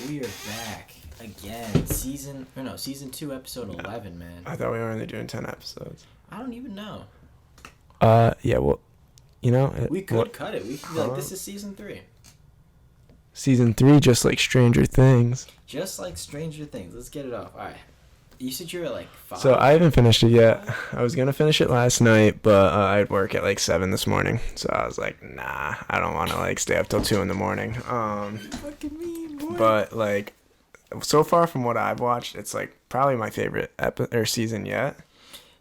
we are back again. Season 2, episode 11, man. I thought we were only doing 10 episodes. I don't even know. Yeah, well, we could cut it. We could be like, this is season 3. Season 3, just like Stranger Things. Just like Stranger Things. Let's get it off. All right. You said you were like 5. So I haven't finished it yet. I was going to finish it last night, but I had work at like 7 this morning. So I was like, nah, I don't want to like stay up till 2 in the morning. Fucking me, boy. But like, so far from what I've watched, it's like probably my favorite season yet.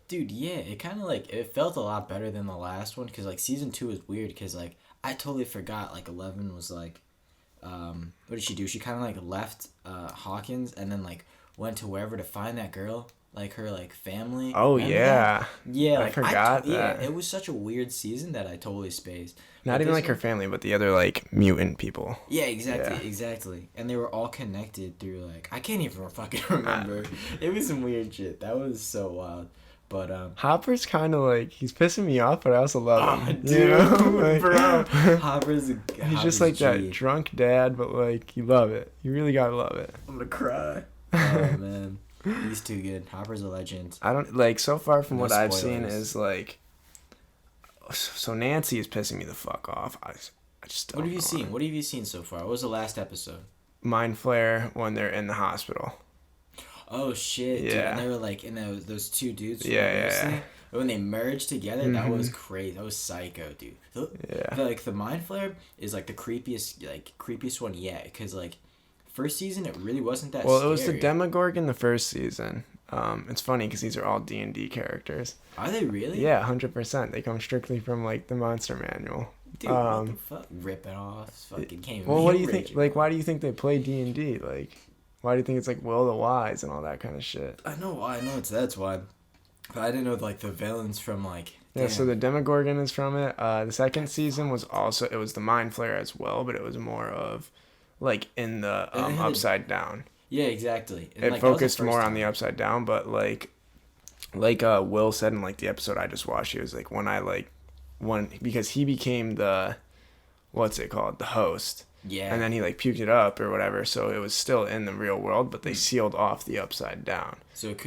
Dude, yeah, it kind of like, it felt a lot better than the last one, because like season 2 is weird, because like, I totally forgot like 11 was like, what did she do? She kind of like left Hawkins and then like went to wherever to find that girl, like her like family. Oh, yeah. That? Yeah, I like, forgot that. Yeah, it was such a weird season that I totally spaced. Not even like her family, but the other like mutant people. Yeah, exactly. And they were all connected through like, I can't even fucking remember. It was some weird shit. That was so wild. But Hopper's kind of like, he's pissing me off, but I also love him. Dude, you know? Like, bro. Hopper's just like G. that drunk dad, but like, you love it. You really gotta love it. I'm gonna cry. Oh, man. He's too good. Hopper's a legend. I don't, like, so far from No what I've spoilers. seen is like, so Nancy is pissing me the fuck off. I just don't What have you know. seen? What have you seen so far? What was the last episode? Mind Flare when they're in the hospital. Oh, shit. Dude. Yeah. And they were like, in those two dudes. Yeah. When they merged together, that was crazy. That was psycho, dude. Yeah. The Mind Flare is like the creepiest one yet, because like first season it really wasn't that. Well, scary. it was the Demogorgon the first season. It's funny because these are all D&D characters. Are they really? Yeah, 100%. They come strictly from like the Monster Manual. Dude, what the fuck? Rip it off. Fucking came. Well, what do you think? Like, why do you think they play D&D? Like, why do you think it's like Will the Wise and all that kind of shit? I know that's why. But I didn't know like the villains from like. Yeah, so the Demogorgon is from it. The second season was also, it was the Mind Flare as well, but it was more of like in the upside down. Yeah, exactly. And, it focused more on the upside down, but like Will said in like the episode I just watched, he was like, because he became the, what's it called, the host. Yeah. And then he like puked it up or whatever, so it was still in the real world, but they sealed off the upside down. So it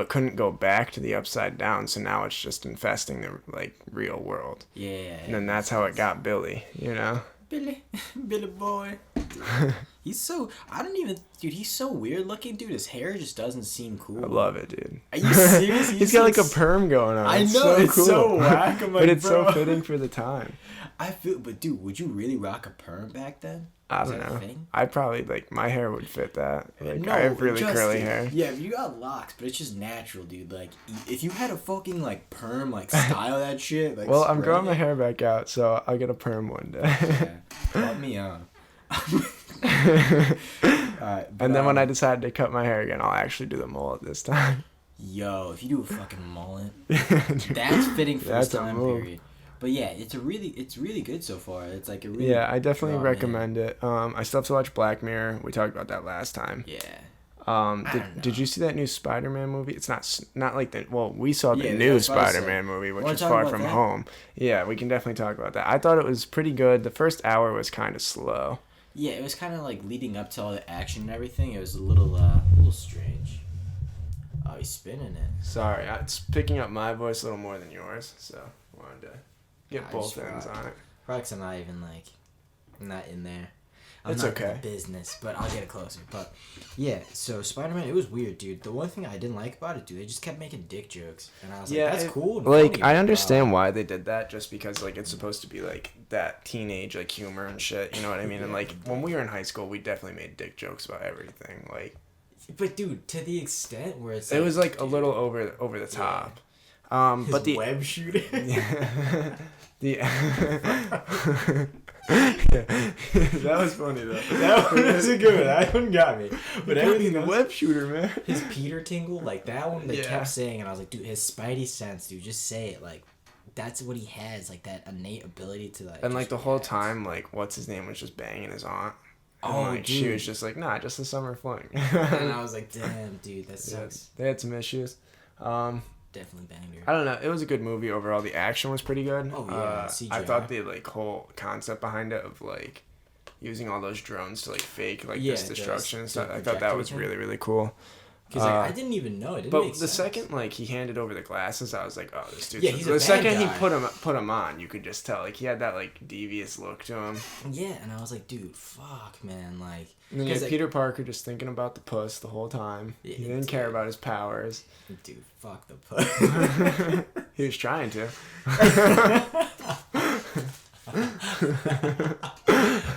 couldn't go back to the upside down, so now it's just infesting the like real world. Yeah. And then that's how it got Billy, you know? Billy boy. He's so, he's so weird looking, dude. His hair just doesn't seem cool. I love it, dude. Are you serious? He's got like a perm going on. I know, so it's cool. so whack. I'm like, but it's bro. so fitting for the time. But dude, would you really rock a perm back then? I don't know. I probably, like, my hair would fit that. Like, No, I have really curly hair. Yeah, you got locks, but it's just natural, dude. Like, if you had a fucking, like, perm, like, style that shit, like, well, I'm growing my hair back out, so I'll get a perm one day. Yeah, let me on. Alright, and then when I decide to cut my hair again, I'll actually do the mullet this time. Yo, if you do a fucking mullet, that's fitting for this time period. But yeah, it's really good so far. It's like a really. Yeah, I definitely recommend it. I still have to watch Black Mirror. We talked about that last time. Yeah. Did you see that new Spider-Man movie? It's not like the, well, we saw the new Spider-Man movie, which is Far From Home. Yeah, we can definitely talk about that. I thought it was pretty good. The first hour was kind of slow. Yeah, it was kind of like leading up to all the action and everything. It was a little strange. Oh, he's spinning it. Sorry, it's picking up my voice a little more than yours, so I wanted to get both ends on it. Probably 'cause I'm not even like, I'm not in there. It's okay. In the business, but I'll get it closer. But yeah, so Spider-Man, it was weird, dude. The one thing I didn't like about it, dude, they just kept making dick jokes, and I was like, that's cool. And like, funny, I understand why they did that, just because like it's supposed to be like that teenage like humor and shit. You know what I mean? And like when we were in high school, we definitely made dick jokes about everything. Like, but dude, to the extent where it's it was like a little over the top. His but the web shooter. That was funny though. That one was a good one. That one got me. But everything else, web shooter, man. His Peter tingle, like that one, they kept saying, and I was like, dude, his Spidey sense, dude, just say it. Like, that's what he has, like that innate ability to like. And like the whole time, like what's his name was just banging his aunt. And, like, she was just like, nah, just a summer fling. And I was like, damn, dude, that sucks. They had some issues. Definitely banged her. I don't know. It was a good movie overall. The action was pretty good. Oh yeah, I thought the like whole concept behind it of like, using all those drones to like fake like Yeah, this destruction and stuff. the I thought that was projector really, really cool. Because I didn't even know. It didn't But make the sense. second like he handed over the glasses, I was like, oh, this dude. Yeah, he's a the bad second guy. he put him on, you could just tell like he had that like devious look to him. Yeah, and I was like, dude, fuck, man, like. And then you had Peter Parker just thinking about the puss the whole time. Yeah, he didn't care about his powers. Dude, fuck the puss. He was trying to.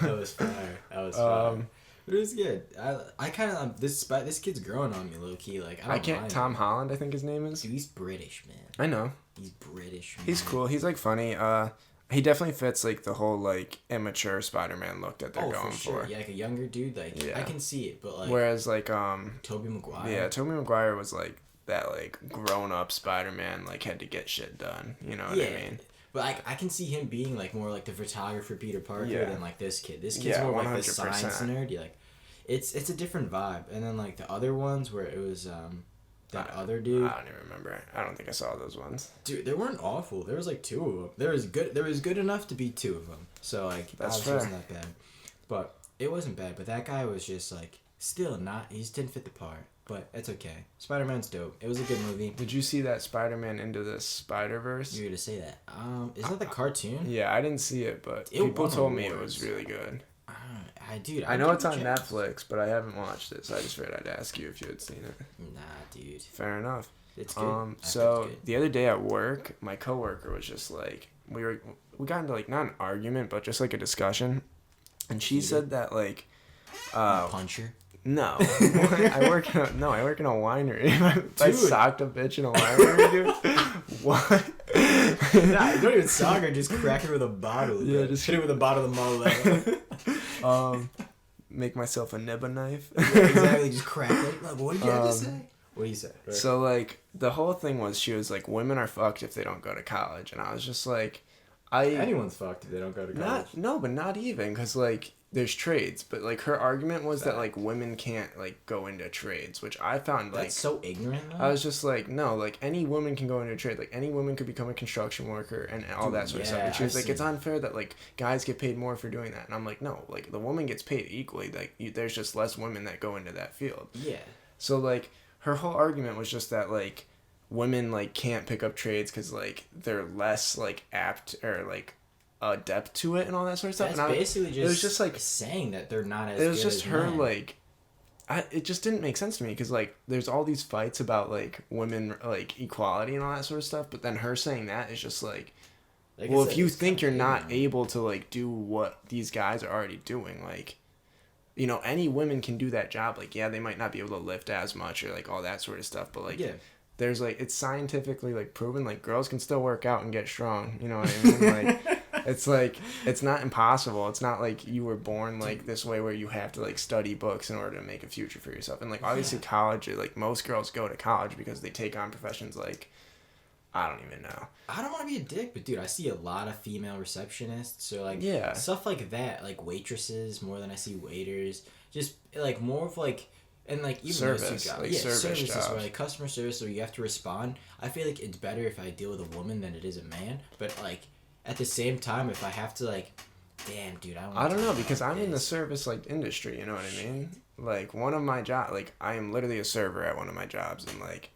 That was fire. That was fire. But it was good. I kind of this kid's growing on me, low key. Like I can't. Mind Tom Holland, I think his name is. Dude, he's British, man. I know. He's British. Man. He's cool. He's like funny. He definitely fits like the whole like immature Spider-Man look that they're going for. Sure. for. Yeah, like a younger dude. Like I can see it, but like. Whereas like Tobey Maguire. Yeah, Tobey Maguire was like that like grown-up Spider-Man like had to get shit done. You know what I mean? But I can see him being like more like the photographer Peter Parker than like this kid. This kid's more 100%. like the science nerd. Like, it's a different vibe. And then like the other ones where it was that other dude. I don't even remember. I don't think I saw those ones. Dude, they weren't awful. There was like two of them. There was good enough to be two of them. So like That's obviously wasn't that bad. But it wasn't bad. But that guy was just like still not. He just didn't fit the part. But it's okay. Spider-Man's dope. It was a good movie. Did you see that Spider-Man Into the Spider-Verse? You were to say that. Isn't that the cartoon? Yeah, I didn't see it, but people told me it was really good. Dude, I know it's on Netflix, but I haven't watched it, so I just figured I'd ask you if you had seen it. Nah, dude. Fair enough. It's good. So the other day at work, my coworker was just like, we got into like not an argument, but just like a discussion, and she said that like, puncher. No, I work in a winery. I socked a bitch in a winery, dude. What? Nah, don't even sock her. Just crack her with a bottle. Yeah, just hit her with a bottle of Molotov. Make myself a nibba knife. Yeah, exactly. Just crack it. Like, what did you have to say? What do you say? Right. So like the whole thing was, she was like, women are fucked if they don't go to college, and I was just like, anyone's fucked if they don't go to college. But not even, because like there's trades, but like her argument was that like women can't like go into trades, which I found like that's so ignorant though. I was just like, no, like any woman can go into a trade, like any woman could become a construction worker and all that sort of stuff. And she was like, it's unfair that like guys get paid more for doing that, and I'm like, no, like the woman gets paid equally. Like there's just less women that go into that field. Yeah. So like her whole argument was just that like women like can't pick up trades because like they're less like apt or like adept to it and all that sort of stuff. That's and basically just, it was just like saying that they're not as. It was good just as her men. like, it just didn't make sense to me, because like there's all these fights about like women like equality and all that sort of stuff, but then her saying that is just like well, if you think you're not able to like do what these guys are already doing, like, you know, any women can do that job. Like, yeah, they might not be able to lift as much or like all that sort of stuff, but like there's like, it's scientifically like proven, like girls can still work out and get strong, you know what I mean? Like it's like, it's not impossible. It's not like you were born like this way where you have to like study books in order to make a future for yourself. And like obviously college, like most girls go to college because they take on professions like, I don't even know. I don't want to be a dick, but dude, I see a lot of female receptionists. So like stuff like that, like waitresses more than I see waiters. Just like more of like, and like even service, those two guys, like services jobs. where like customer service where you have to respond. I feel like it's better if I deal with a woman than it is a man. But like at the same time, if I have to like, damn dude, I don't know, because I'm in the service like industry. You know what I mean? Like one of my job, like I am literally a server at one of my jobs, and like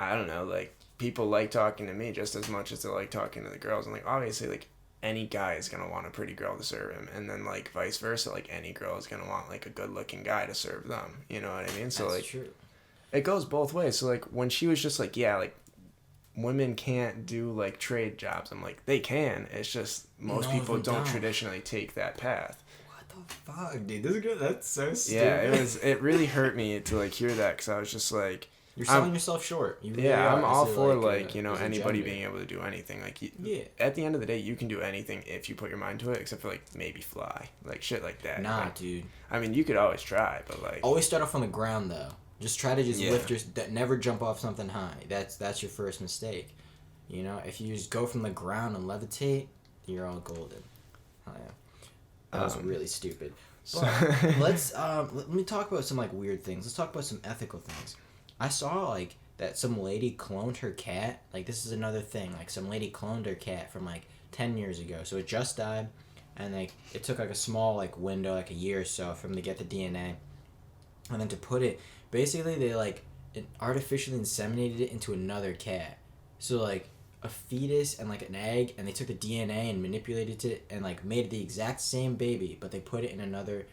I don't know, like people like talking to me just as much as they like talking to the girls, and like obviously like any guy is gonna want a pretty girl to serve him, and then like vice versa, like any girl is gonna want like a good looking guy to serve them. You know what I mean? So that's like true. It goes both ways. So like when she was just like, yeah, like women can't do like trade jobs, I'm like, they can. It's just most people don't traditionally take that path. What the fuck, dude? This is good. That's so stupid. Yeah, it really hurt me to like hear that, because I was just like, you're selling yourself short. You really I'm all for like you know, anybody being able to do anything. Like at the end of the day, you can do anything if you put your mind to it, except for like maybe fly, like shit like that. Nah, like, dude. I mean, you could always try, but like always start off on the ground though. Just try to lift your. Never jump off something high. That's your first mistake. You know, if you just go from the ground and levitate, you're all golden. Oh yeah, that was really stupid. But let's let me talk about some like weird things. Let's talk about some ethical things. I saw like that some lady cloned her cat. Like this is another thing. Like some lady cloned her cat from like 10 years ago. So it just died, and like it took like a small like window, like a year or so, for them to get the DNA, and then to put it. Basically, they like artificially inseminated it into another cat. So like a fetus and like an egg, and they took the DNA and manipulated it and like made it the exact same baby, but they put it in another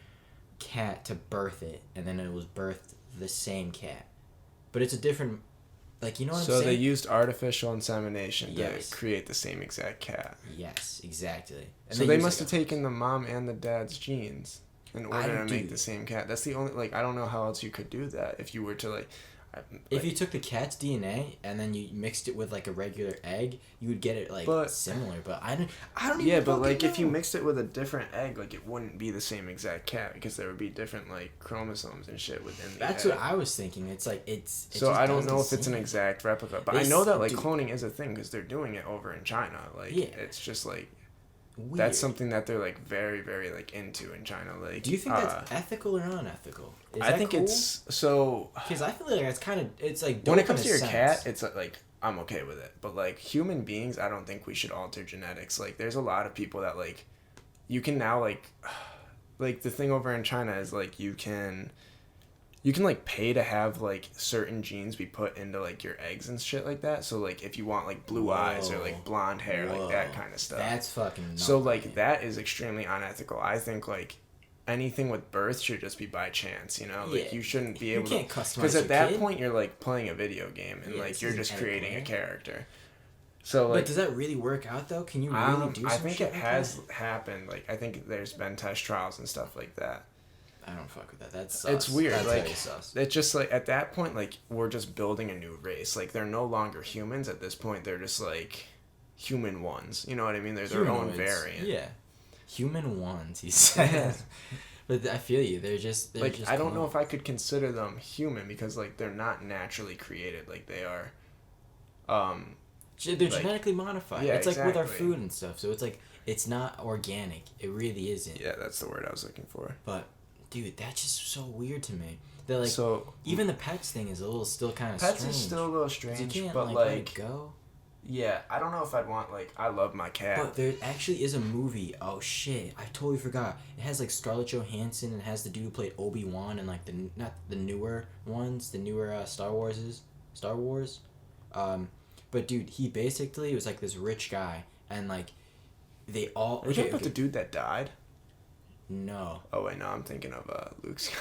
cat to birth it, and then it was birthed the same cat. But it's a different, like, you know what I'm saying? So they used artificial insemination Yes. to create the same exact cat. Yes, exactly. And So they must have taken the mom and the dad's genes in order to make the same cat. That's the only, like, I don't know how else you could do that if you were to, like... If you took the cat's DNA and then you mixed it with like a regular egg, you would get it like similar. But I don't even. Yeah, but like if you mixed it with a different egg, like it wouldn't be the same exact cat because there would be different like chromosomes and shit within the That's egg. what I was thinking. It's like it's. So I don't know if it's an exact replica, but I know that like cloning is a thing because they're doing it over in China. Like it's just like. Weird. That's something that they're like very, very like into in China. Like, do you think that's ethical or unethical? I think cool? It's so. Because I feel like it's like when it comes to your cat, it's like I'm okay with it, but like human beings, I don't think we should alter genetics. Like, there's a lot of people that like, you can now like the thing over in China is like you can like pay to have like certain genes be put into like your eggs and shit like that. So like if you want like blue eyes or like blonde hair, like that kind of stuff. That's fucking nuts. So like that is extremely unethical. I think like anything with birth should just be by chance, you know? Like you shouldn't be able to customize because at that point you're like playing a video game and like you're just creating a character. So like, but does that really work out though? Can you really do some I think shit it has happened. Like I think there's been test trials and stuff like that. I don't fuck with that. That's sus. It's weird. That's like sus. It's just like at that point, like we're just building a new race. Like they're no longer humans at this point. They're just like human ones. You know what I mean? They're their own variant. Yeah, human ones. He says. But I feel you. They're just I don't know if I could consider them human because like they're not naturally created. Like they are. They're genetically modified. Yeah, it's like with our food and stuff. So it's like it's not organic. It really isn't. Yeah, that's the word I was looking for. But. Dude, that's just so weird to me. They're like, so even the pets thing is a little still kind of strange. Pets is still a little strange, you can't, but like like let it go. Yeah, I don't know if I'd want like I love my cat. But there actually is a movie. Oh shit, I totally forgot. It has like Scarlett Johansson and it has the dude who played Obi-Wan and like not the newer ones, the newer Star Wars. But dude, he basically was like this rich guy and like they all. Are you talking about the dude that died? No. Oh wait, no, I'm thinking of Luke Skywalker.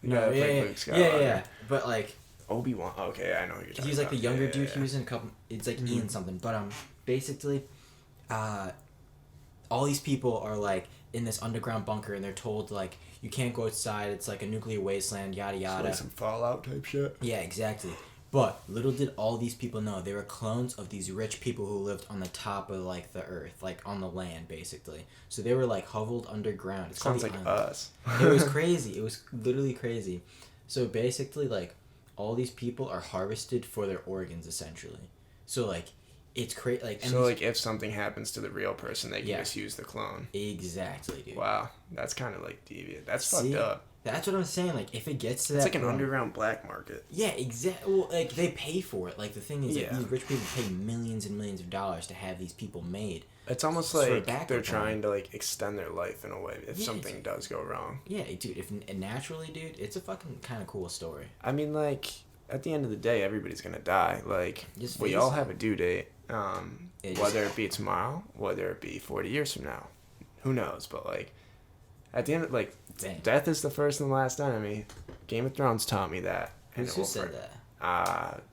Luke Skywalker. Yeah. But like Obi-Wan. Okay, I know who you're talking about. He's like the younger dude. He was in a couple. It's like Ian something. But basically, all these people are like in this underground bunker, and they're told like you can't go outside. It's like a nuclear wasteland. Yada yada. So like some Fallout type shit. Yeah, exactly. But little did all these people know they were clones of these rich people who lived on the top of like the earth, like on the land, basically. So they were like hoveled underground. It sounds like us. It was crazy. It was literally crazy. So basically, like all these people are harvested for their organs, essentially. So like, it's crazy. Like so like if something happens to the real person, they can just use the clone. Exactly, dude. Wow, that's kind of like deviant. That's fucked up. That's what I'm saying. Like, if it gets to that, it's like an underground black market. Yeah, exactly. Well, like they pay for it. Like the thing is, like, these rich people pay millions and millions of dollars to have these people made. It's almost like they're trying to like extend their life in a way if something does go wrong. Yeah, dude. If naturally, dude, it's a fucking kind of cool story. I mean, like at the end of the day, everybody's gonna die. Like we all have a due date. Whether it be tomorrow, whether it be 40 years from now, who knows? But like. At the end, like, death is the first and the last enemy. Game of Thrones taught me that. Who said that?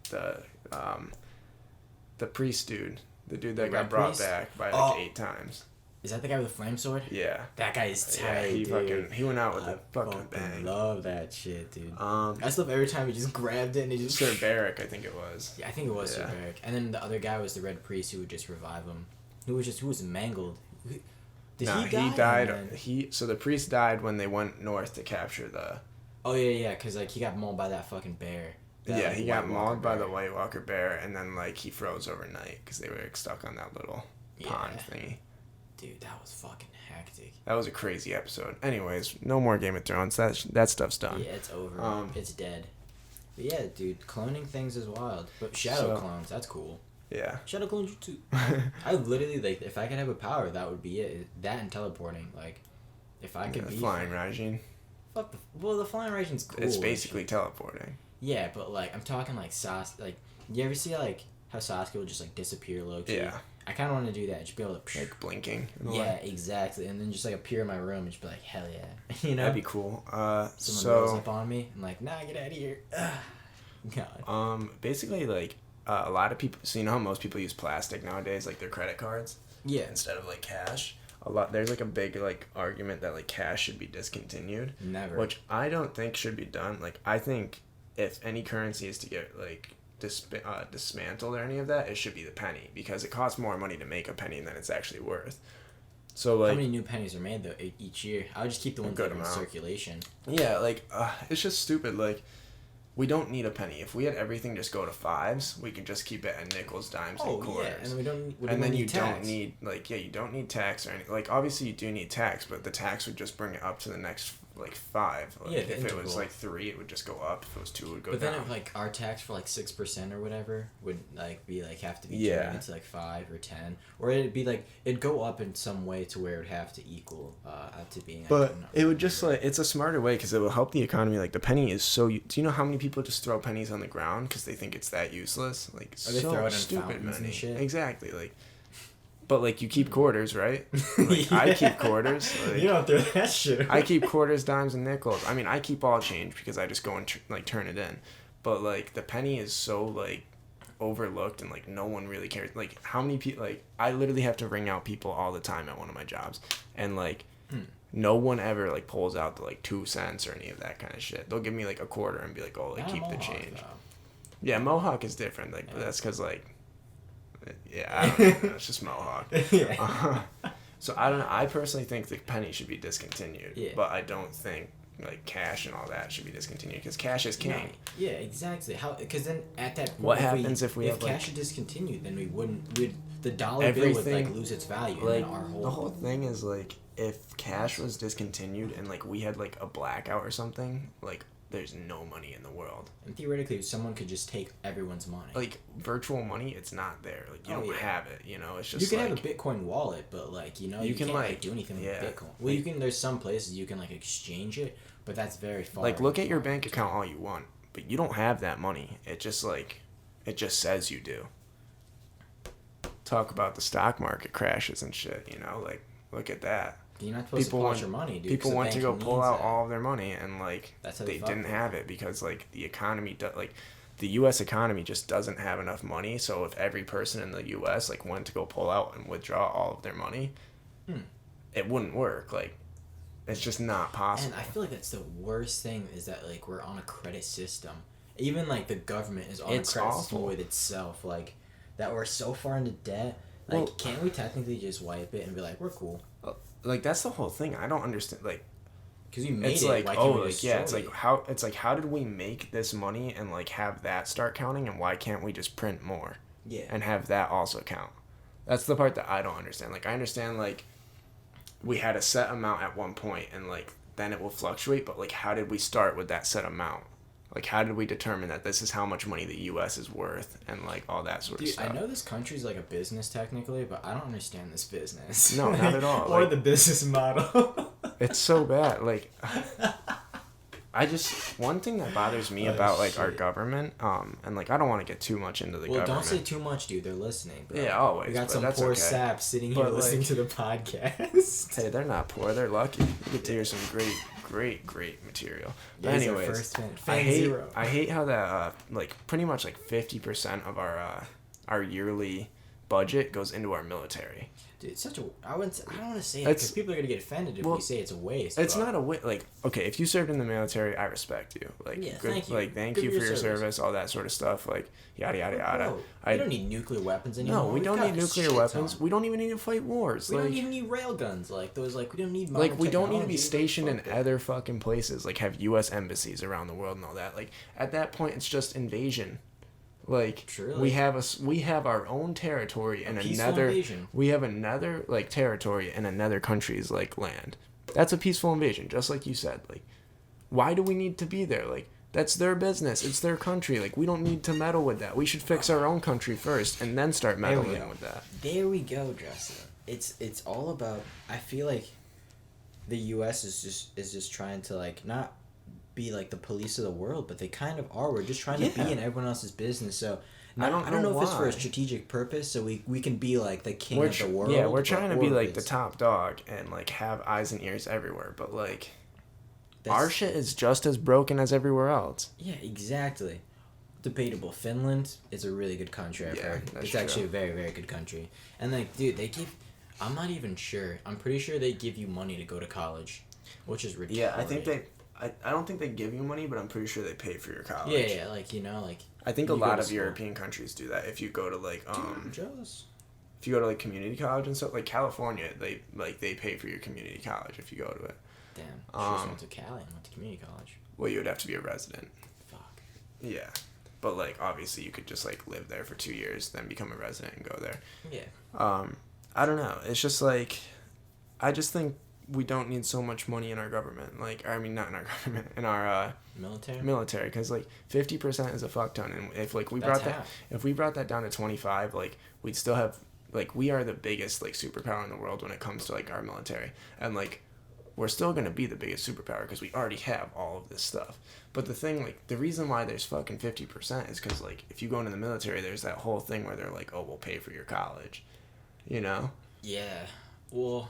The priest dude. The dude that got brought back by like 8 times. Is that the guy with the flame sword? Yeah. That guy is tight, dude. He went out with a fucking bang. I love that shit, dude. I just love every time he just grabbed it and he just... Sir Barrick, I think it was. Yeah, I think it was Sir Barrick. And then the other guy was the Red Priest who would just revive him. Who was mangled. He died. So the priest died when they went north to capture the... Oh, yeah, because, like, he got mauled by that fucking bear. He got mauled by the White Walker bear, and then, like, he froze overnight because they were like, stuck on that little pond thingy. Dude, that was fucking hectic. That was a crazy episode. Anyways, no more Game of Thrones. That stuff's done. Yeah, it's over. It's dead. But yeah, dude, cloning things is wild. But shadow clones, that's cool. Yeah. Shadow Clone Jutsu. I literally, like, if I could have a power, that would be it. That and teleporting. Like, if I could be... Flying Raijin. Fuck the... Well, the flying Raijin's cool. It's basically teleporting. Yeah, but, like, I'm talking, like, like, you ever see, like, how Sasuke will just, like, disappear low-key? Yeah. I kind of want to do that. Just be able to... Like, blinking. Yeah, exactly. And then just, like, appear in my room and just be like, hell yeah. You know? That'd be cool. Someone rolls up on me and, like, nah, get out of here. God. Basically, like, a lot of people... So, you know how most people use plastic nowadays? Like, their credit cards? Yeah. Instead of, like, cash? There's like a big like argument that like cash should be discontinued. Never. Which I don't think should be done. Like I think if any currency is to get like dismantled or any of that, it should be the penny because it costs more money to make a penny than it's actually worth. So like how many new pennies are made though each year? I would just keep the ones that are in circulation. Yeah, like it's just stupid. Like we don't need a penny. If we had everything just go to fives, we could just keep it at nickels, dimes, and quarters. Yeah, and we don't. And then you don't need you don't need tax or anything. Like obviously you do need tax, but the tax would just bring it up to the next like 5. Like, yeah, if it was like 3, it would just go up. If it was 2, it would go down. But then if like our tax for like 6% or whatever would like be like have to be turned into like 5 or 10, or it'd be like it'd go up in some way to where it would have to equal to being. But it would just like it's a smarter way because it will help the economy. Like the penny is so. Do you know how many people just throw pennies on the ground because they think it's that useless? Like or they so throw it in stupid money. And shit. Exactly like. But like you keep quarters, right? Like, I keep quarters. Like, you don't throw that shit away. I keep quarters, dimes, and nickels. I mean, I keep all change because I just go and turn it in. But like the penny is so like overlooked and like no one really cares. Like how many people? Like I literally have to ring out people all the time at one of my jobs, and like no one ever like pulls out the like 2 cents or any of that kind of shit. They'll give me like a quarter and be like, oh, like keep the change. Though. Yeah, Mohawk is different. Like that's because like. Yeah, I don't know. It's just Mohawk. So I don't know. I personally think the penny should be discontinued. Yeah. But I don't think like cash and all that should be discontinued because cash is king. No. Yeah, exactly. How? Because then at that point, what happens if have cash is discontinued? Then we wouldn't. The dollar bill would like lose its value. Like and our whole the whole thing is like if cash was discontinued and like we had like a blackout or something like. There's no money in the world. And theoretically, someone could just take everyone's money. Like, virtual money, it's not there. Like, you don't have it, you know? It's just, you can have a Bitcoin wallet, but, like, you know, you can't, like, do anything with Bitcoin. Well, you can, there's some places you can, like, exchange it, but that's very far. Like, look at your bank account all you want, but you don't have that money. It just, like, it just says you do. Talk about the stock market crashes and shit, you know? Like, look at that. You're not supposed to pull out your money, dude. People want to go pull out all of their money, and like they didn't have it because like the economy, like the U.S. economy just doesn't have enough money. So if every person in the U.S. like went to go pull out and withdraw all of their money, it wouldn't work. Like it's just not possible. And I feel like that's the worst thing is that like we're on a credit system. Even like the government is on a credit system with itself. Like that we're so far into debt. Like can't we technically just wipe it and be like we're cool? Like that's the whole thing. I don't understand. Like, because we made it's it. Like, why oh, like yeah. It's like how did we make this money and like have that start counting, and why can't we just print more? Yeah. And have that also count. That's the part that I don't understand. Like I understand like we had a set amount at one point, and like then it will fluctuate. But like, how did we start with that set amount? Like, how did we determine that this is how much money the U.S. is worth and, like, all that sort of stuff? I know this country's, like, a business technically, but I don't understand this business. No, not at all. Or like, the business model. It's so bad. Like, one thing that bothers me about, like, our government, and, like, I don't want to get too much into the government. Well, don't say too much, dude. They're listening, bro. Yeah, always. We got some poor saps sitting here listening to the podcast. Hey, they're not poor. They're lucky. You get to hear some great material. But anyways, I hate how that like pretty much like 50% of our yearly budget goes into our military. Dude, it's such a I don't want to say it because people are gonna get offended if we say it's a waste. It's not a waste. Like, okay, if you served in the military, I respect you. Like, yeah, good, thank you. Like, thank you for your service, all that sort of stuff. Like, yada yada yada. Bro, we don't need nuclear weapons anymore. No, we don't need nuclear weapons. We don't even need to fight wars. We don't even need railguns. Like those. Like we don't need. Like we don't need to be stationed in other fucking places. Like have U.S. embassies around the world and all that. Like at that point, it's just invasion. Like Truly. we have our own territory and we have another like territory in another country's like land. That's a peaceful invasion, just like you said. Like, why do we need to be there? Like, That's their business. It's their country. Like, we don't need to meddle with that. We should fix our own country first and then start meddling with that. There we go, Justin. It's all about. I feel like the U.S. is just trying to like not be like the police of the world, but they kind of are. We're just trying to be in everyone else's business. So I don't know if it's for a strategic purpose, so we can be like the king of the world. Yeah, we're trying to be like the top dog and like have eyes and ears everywhere, but like. Our shit is just as broken as everywhere else. Yeah, exactly. Debatable. Finland is a really good country, I've heard. It's actually a very, very good country. And, like, dude, they give... I'm not even sure. I'm pretty sure they give you money to go to college, which is ridiculous. Yeah, I think they... I don't think they give you money, but I'm pretty sure they pay for your college. Yeah, like, you know, like... I think a lot of European countries do that. If you go to, like, Dude, I'm jealous. If you go to, like, community college and stuff, like, California, they pay for your community college if you go to it. Damn. I just went to Cali and went to community college. Well, you would have to be a resident. Fuck. Yeah. But, like, obviously you could just, like, live there for 2 years, then become a resident and go there. Yeah. I don't know. It's just, like, I just think we don't need so much money in our government. Like, I mean, not in our government, in our, military. Because, like, 50% is a fuck ton. And if, like, we brought that down to 25, like, we'd still have, like, we are the biggest, like, superpower in the world when it comes to, like, our military. And, like, we're still going to be the biggest superpower because we already have all of this stuff. But the thing, like, the reason why there's fucking 50% is because, like, if you go into the military, there's that whole thing where they're like, oh, we'll pay for your college. You know? Yeah. Well,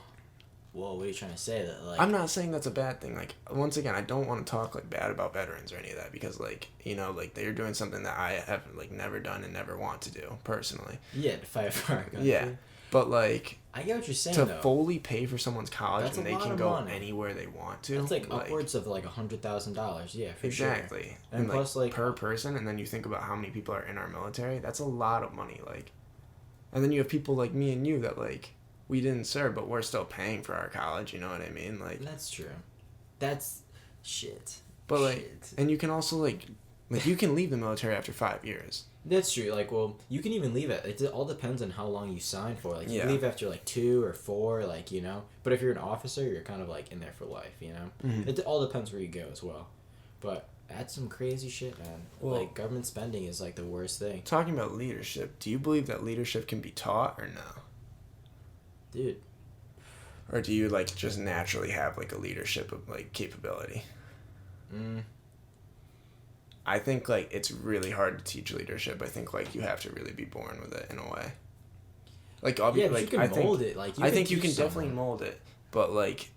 what are you trying to say? That like I'm not saying that's a bad thing. Like, once again, I don't want to talk, like, bad about veterans or any of that because, like, you know, like, they're doing something that I have, like, never done and never want to do, personally. Yeah, to fight for our country. Yeah. But, like... I get what you're saying, to though. fully pay for someone's college That's and they can go anywhere they want to. That's like upwards of like $100,000. Yeah, for exactly. Sure. And plus, like per person, and then you think about how many people are in our military. That's a lot of money. Like, and then you have people like me and you that like we didn't serve, but we're still paying for our college. You know what I mean? Like that's true. That's shit. But like, and you can also like you can leave the military after 5 years. That's true. Like, well, you can even leave it. It all depends on how long you sign for. Like, you can leave after, like, 2 or 4, like, you know. But if you're an officer, you're kind of, like, in there for life, you know. Mm-hmm. It all depends where you go as well. But that's some crazy shit, man. Well, like, government spending is, like, the worst thing. Talking about leadership, do you believe that leadership can be taught or no? Dude. Or do you, like, just naturally have, like, a leadership, like, capability? I think, like, it's really hard to teach leadership. I think, like, you have to really be born with it in a way. Like, obviously, like, you can mold it. Like, I think you can definitely mold it, but, like,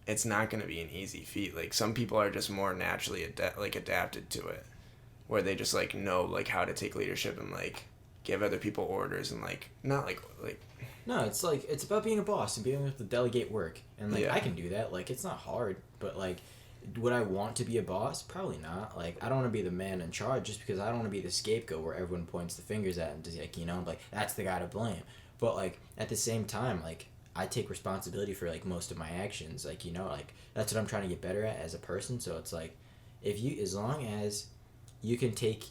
it's not going to be an easy feat. Like, some people are just more naturally, adapted to it, where they just, like, know, like, how to take leadership and, like, give other people orders and, like, not, like... No, it's, like, it's about being a boss and being able to delegate work. And, like, I can do that. Like, it's not hard, but, like... Would I want to be a boss? Probably not. Like, I don't want to be the man in charge just because I don't want to be the scapegoat where everyone points the fingers at and just, like, you know, like, that's the guy to blame. But, like, at the same time, like, I take responsibility for, like, most of my actions. Like, you know, like, that's what I'm trying to get better at as a person. So it's, like, as long as you can take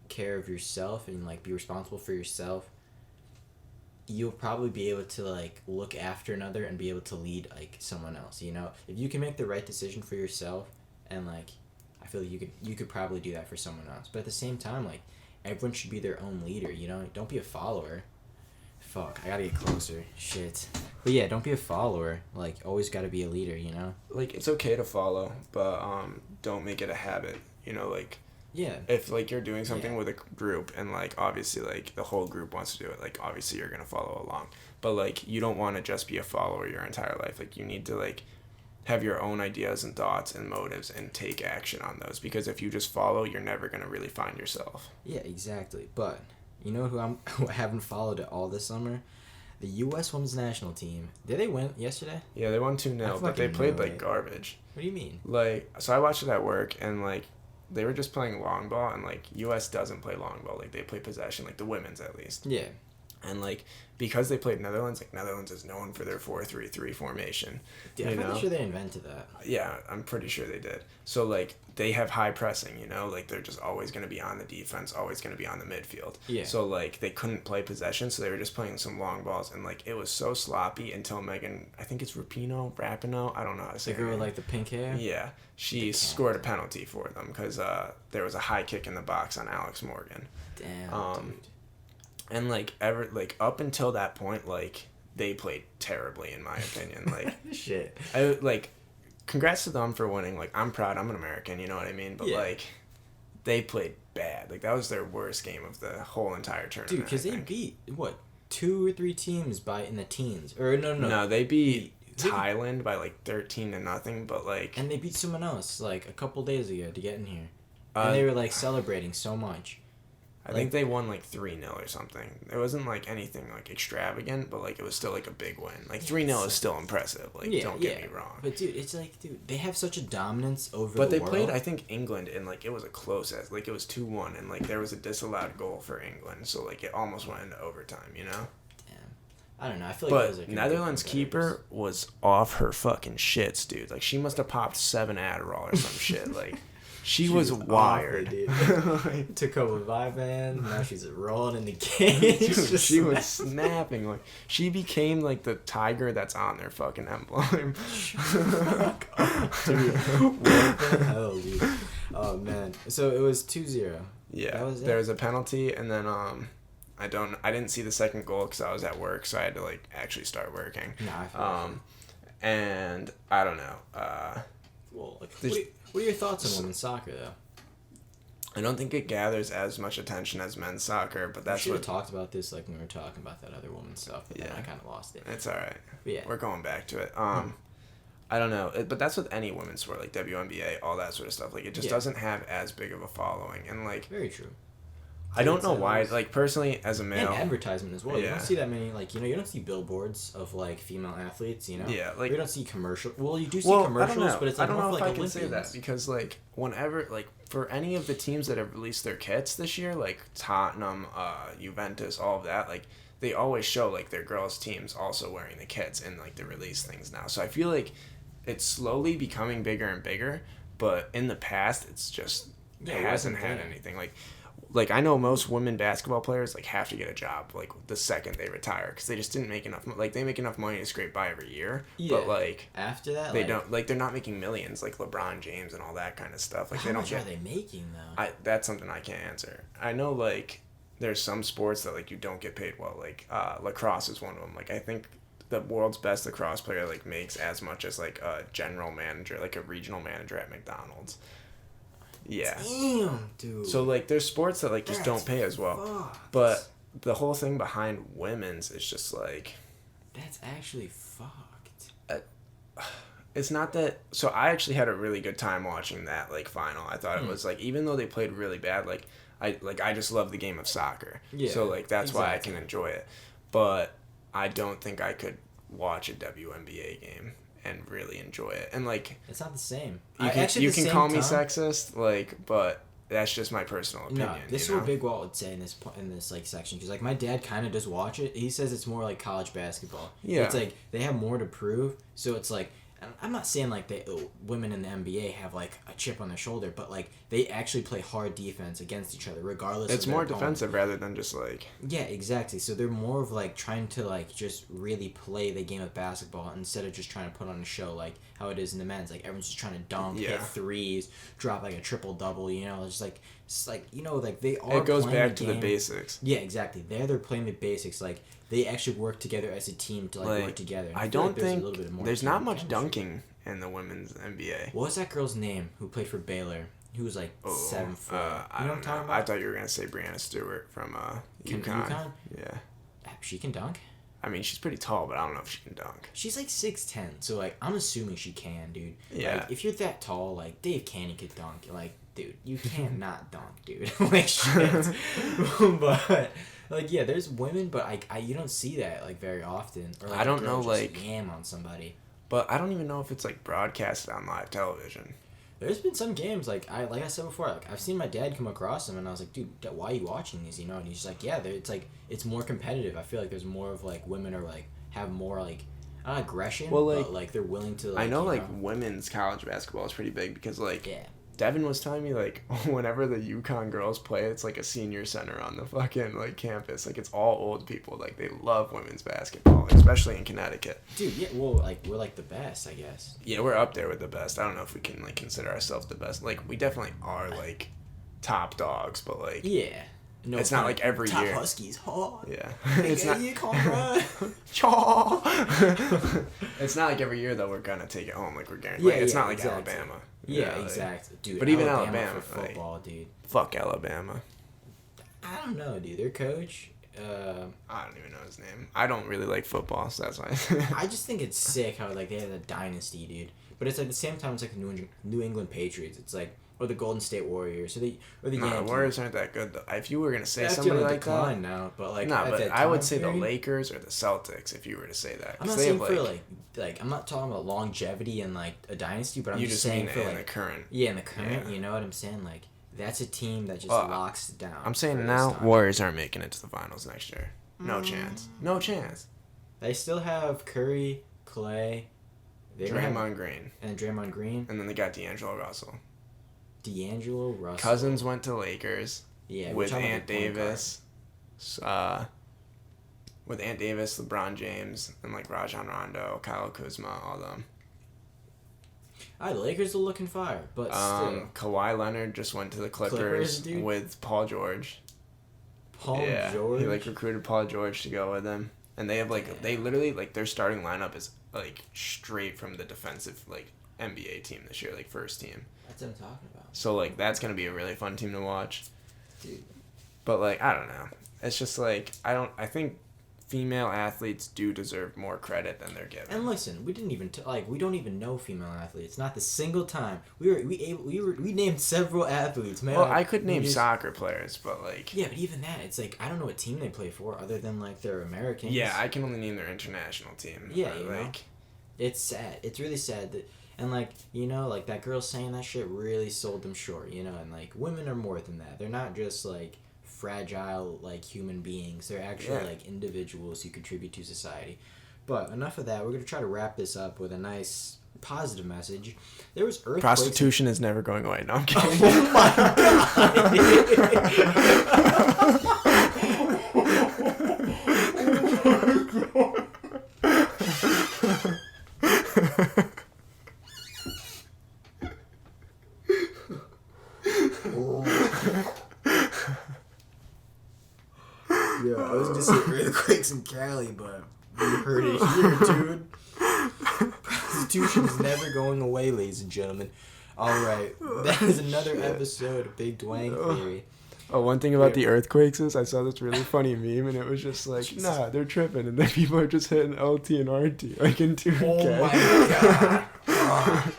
care of yourself and, like, be responsible for yourself, you'll probably be able to, like, look after another and be able to lead, like, someone else, you know? If you can make the right decision for yourself and, like, I feel like you could probably do that for someone else. But at the same time, like, everyone should be their own leader, you know? Don't be a follower. Fuck, I gotta get closer. Shit. But yeah, don't be a follower. Like, always gotta be a leader, you know? Like, it's okay to follow, but don't make it a habit, you know? Like... Yeah. If, like, you're doing something with a group and, like, obviously, like, the whole group wants to do it, like, obviously you're going to follow along. But, like, you don't want to just be a follower your entire life. Like, you need to, like, have your own ideas and thoughts and motives and take action on those. Because if you just follow, you're never going to really find yourself. Yeah, exactly. But, you know who I haven't followed it all this summer? The U.S. Women's National Team. Did they win yesterday? Yeah, they won 2-0, but they played, like, garbage. What do you mean? Like, so I watched it at work, and, like, they were just playing long ball, and, like, U.S. doesn't play long ball. Like, they play possession, like, the women's at least. Yeah. And, like, because they played Netherlands, like, Netherlands is known for their 4-3-3 formation. Yeah, I'm pretty sure they invented that. Yeah, I'm pretty sure they did. So, like, they have high pressing, you know? Like, they're just always going to be on the defense, always going to be on the midfield. Yeah. So, like, they couldn't play possession, so they were just playing some long balls. And, like, it was so sloppy until Megan, I think it's Rapinoe, I don't know how to say the girl with, like, the pink hair? Yeah. She scored a penalty for them because there was a high kick in the box on Alex Morgan. Damn, dude. And, like, up until that point, like, they played terribly, in my opinion. Like, shit. Congrats to them for winning. Like, I'm proud. I'm an American, you know what I mean? But, like, they played bad. Like, that was their worst game of the whole entire tournament. Dude, because they beat, 2 or 3 teams in the teens? Or, no. No, they beat Thailand by, like, 13-0, but, like... And they beat someone else, like, a couple days ago to get in here. And they were, like, celebrating so much. I think they won, like, 3-0 or something. It wasn't, like, anything, like, extravagant, but, like, it was still, like, a big win. Like, 3-0 is still impressive. Like, don't get me wrong. But, dude, it's like, they have such a dominance over the world. But they played, I think, England, and, like, it was a close, like, it was 2-1, and, like, there was a disallowed goal for England, so, like, it almost went into overtime, you know? Damn. I don't know. I feel like But Netherlands' keeper was off her fucking shits, dude. Like, she must have popped 7 Adderall or some shit. Like... She was wired. Awful, dude. Took over Vyvan. Now she's rolling in the cage. Dude, she was snapping. Like, she became like the tiger that's on their fucking emblem. Dude, what the hell, dude? Oh man. So it was 2-0. Yeah. That was it? There was a penalty, and then I didn't see the second goal because I was at work, so I had to like actually start working. Nah, I feel and I don't know. Well, like, what are your thoughts on women's soccer, though? I don't think it gathers as much attention as men's soccer, but that's we talked about this like when we were talking about that other women's stuff, but then I kind of lost it. It's all right. But yeah. We're going back to it. I don't know, but that's with any women's sport, like WNBA, all that sort of stuff. Like, it just doesn't have as big of a following, and like... Very true. I don't know why, like, personally, as a male... And advertisement as well. You don't see that many, like, you don't see billboards of, like, female athletes, you know? Yeah, like... You don't see commercials. Well, you do see commercials, but it's, like, I don't know more if for, like, I can say that, because, like, whenever, like, for any of the teams that have released their kits this year, like, Tottenham, Juventus, all of that, like, they always show, like, their girls' teams also wearing the kits in, like, the release things now. So I feel like it's slowly becoming bigger and bigger, but in the past, it's just... It hasn't had anything. Like, I know most women basketball players, like, have to get a job, like, the second they retire. Because they just didn't make enough... Like, they make enough money to scrape by every year. Yeah. But, like... After that, they don't... Like, they're not making millions, like LeBron James and all that kind of stuff. Like, how much are they making, though? That's something I can't answer. I know, like, there's some sports that, like, you don't get paid well. Like, lacrosse is one of them. Like, I think the world's best lacrosse player, like, makes as much as, like, a general manager, like, a regional manager at McDonald's. Yeah. Damn, dude. So, like, there's sports that, like, just don't pay as well. Fucked. But the whole thing behind women's is just, like... That's actually fucked. It's not that... So, I actually had a really good time watching that, like, final. I thought it was, like, even though they played really bad, like, I just love the game of soccer. Yeah, so, like, that's why I can enjoy it. But I don't think I could watch a WNBA game and really enjoy it. And, like... It's not the same. You can call me sexist, like, but that's just my personal opinion. No, this is what Big Walt would say in this like section. Because, like, my dad kind of does watch it. He says it's more like college basketball. Yeah. It's like, they have more to prove. So, it's like... I'm not saying, like, women in the NBA have, like, a chip on their shoulder, but, like, they actually play hard defense against each other, regardless It's more defensive rather than just, like... Yeah, exactly. So they're more of, like, trying to, like, just really play the game of basketball instead of just trying to put on a show, like, how it is in the men's. Like, everyone's just trying to dunk, hit threes, drop, like, a triple-double, you know? It's like, you know, like, they are... It goes back to the basics. Yeah, exactly. They're playing the basics, like... They actually work together as a team to, like, work together. I don't think there's not much dunking in the women's NBA. What was that girl's name who played for Baylor? Who was, like, 7 foot? I don't know. I thought you were going to say Brianna Stewart from UConn. Yeah. She can dunk? I mean, she's pretty tall, but I don't know if she can dunk. She's, like, 6'10", so, like, I'm assuming she can, dude. Yeah. Like, if you're that tall, like, Dave Canny could dunk. Like, dude, you can't not dunk, dude. Like, shit. But... Like, yeah, there's women, but you don't see that, like, very often. Or, like, I don't know, like... Yam on somebody. But I don't even know if it's, like, broadcasted on live television. There's been some games like I said before, like I've seen my dad come across them, and I was like, dude, why are you watching these? You know, and he's just like, yeah, it's like it's more competitive. I feel like there's more of like women are like have more like not aggression, but like they're willing to. Like, I know like women's college basketball is pretty big because like yeah. Devin was telling me like whenever the UConn girls play, it's like a senior center on the fucking like campus. Like it's all old people. Like they love women's basketball, especially in Connecticut. Dude, yeah, well, like we're like the best, I guess. Yeah, we're up there with the best. I don't know if we can like consider ourselves the best. Like we definitely are like top dogs, but like yeah. No, it's not like every top year. Huskies, Yeah, it's not. It's not like every year though we're gonna take it home. Like we're guaranteed. Yeah, like, it's not like exactly. Alabama. Yeah, exactly, dude. But even Alabama for football, like, dude. Fuck Alabama. I don't know, dude. Their coach. I don't even know his name. I don't really like football, so that's why. I just think it's sick how like they have a dynasty, dude. But it's like at the same time, it's like the New England Patriots. It's like or the Golden State Warriors, or the Yankees. The Warriors aren't that good though. If you were gonna say somebody like that, now, but like but I would say the Lakers or the Celtics if you were to say that. I'm not saying for like I'm not talking about longevity and like a dynasty, but I'm just saying for like the current. Yeah, in the current, you know what I'm saying? Like that's a team that just locks it down. I'm saying now Warriors aren't making it to the finals next year. No chance. No chance. They still have Curry, Clay, Draymond Green, and then they got D'Angelo Russell. Cousins went to Lakers. Yeah, with Ant Davis. With Ant Davis, LeBron James, and like Rajon Rondo, Kyle Kuzma, all them. The Lakers are looking fire, but still. Kawhi Leonard just went to the Clippers with Paul George. George? He like recruited Paul George to go with him. And they have like they literally like their starting lineup is like straight from the defensive like NBA team this year, like first team. That's what I'm talking about. So like that's gonna be a really fun team to watch. Dude. But like I don't know. It's just like I think female athletes do deserve more credit than they're given. And listen, we didn't even we don't even know female athletes. Not the single time we named several athletes. Man, well, I could name soccer players, but like yeah, but even that, it's like I don't know what team they play for other than like they're Americans. Yeah, I can only name their international team. Yeah, you know? It's sad. It's really sad that. And, like, you know, like, that girl saying that shit really sold them short, you know? And, like, women are more than that. They're not just, like, fragile, like, human beings. They're actually, like, individuals who contribute to society. But enough of that. We're going to try to wrap this up with a nice, positive message. There was earthquakes. Prostitution is never going away. No, I'm kidding. Oh, my God. Yeah, I was gonna say earthquakes in Cali, but you heard it here, dude. Prostitution is never going away, ladies and gentlemen. Alright, that is another episode of BigDwang Theory. Oh, one thing about the earthquakes is I saw this really funny meme, and it was just like, nah, they're tripping, and then people are just hitting LT and RT, like in 2K. Oh my god.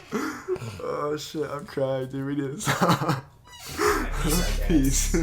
Oh shit, I'm crying, dude. We need to stop. Peace.